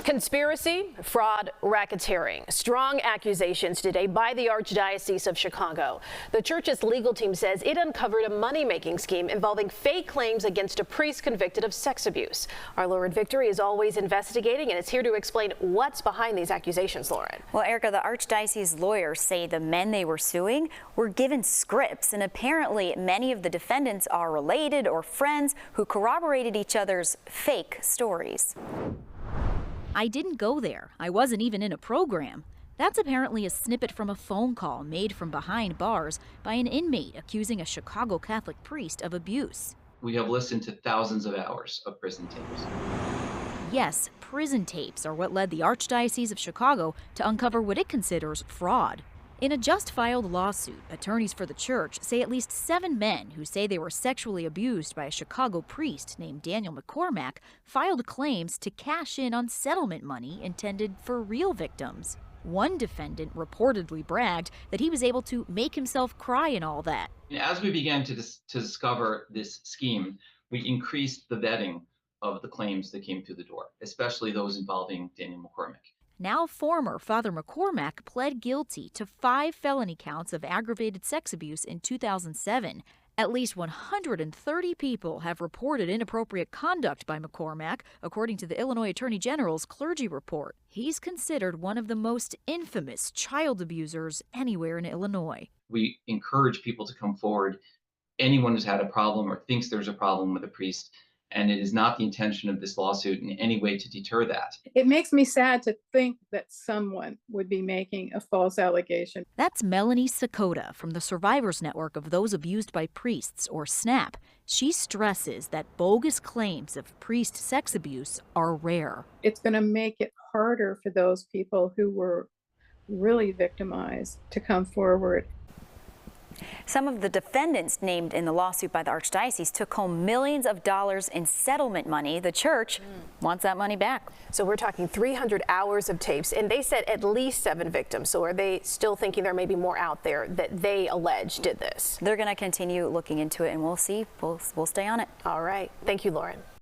Conspiracy, fraud, racketeering. Strong accusations today by the Archdiocese of Chicago. The church's legal team says it uncovered a money-making scheme involving fake claims against a priest convicted of sex abuse. Our Lauren Victory is always investigating and is here to explain what's behind these accusations, Lauren. Well, Erica, the Archdiocese lawyers say the men they were suing were given scripts, and apparently many of the defendants are related or friends who corroborated each other's fake stories. I didn't go there. I wasn't even in a program. That's apparently a snippet from a phone call made from behind bars by an inmate accusing a Chicago Catholic priest of abuse. We have listened to thousands of hours of prison tapes. Yes, prison tapes are what led the Archdiocese of Chicago to uncover what it considers fraud. In a just-filed lawsuit, attorneys for the church say at least 7 men who say they were sexually abused by a Chicago priest named Daniel McCormack filed claims to cash in on settlement money intended for real victims. One defendant reportedly bragged that he was able to make himself cry and all that. As we began to discover this scheme, we increased the vetting of the claims that came through the door, especially those involving Daniel McCormack. Now former Father McCormack pled guilty to 5 felony counts of aggravated sex abuse in 2007. At least 130 people have reported inappropriate conduct by McCormack, according to the Illinois Attorney General's clergy report. He's considered one of the most infamous child abusers anywhere in Illinois. We encourage people to come forward, anyone who's had a problem or thinks there's a problem with a priest, and it is not the intention of this lawsuit in any way to deter that. It makes me sad to think that someone would be making a false allegation. That's Melanie Sakota from the Survivors Network of Those Abused by Priests, or SNAP. She stresses that bogus claims of priest sex abuse are rare. It's going to make it harder for those people who were really victimized to come forward. Some of the defendants named in the lawsuit by the Archdiocese took home millions of dollars in settlement money. The church wants that money back. So we're talking 300 hours of tapes, and they said at least 7 victims. So are they still thinking there may be more out there that they allege did this? They're going to continue looking into it, and we'll see. We'll stay on it. All right. Thank you, Lauren.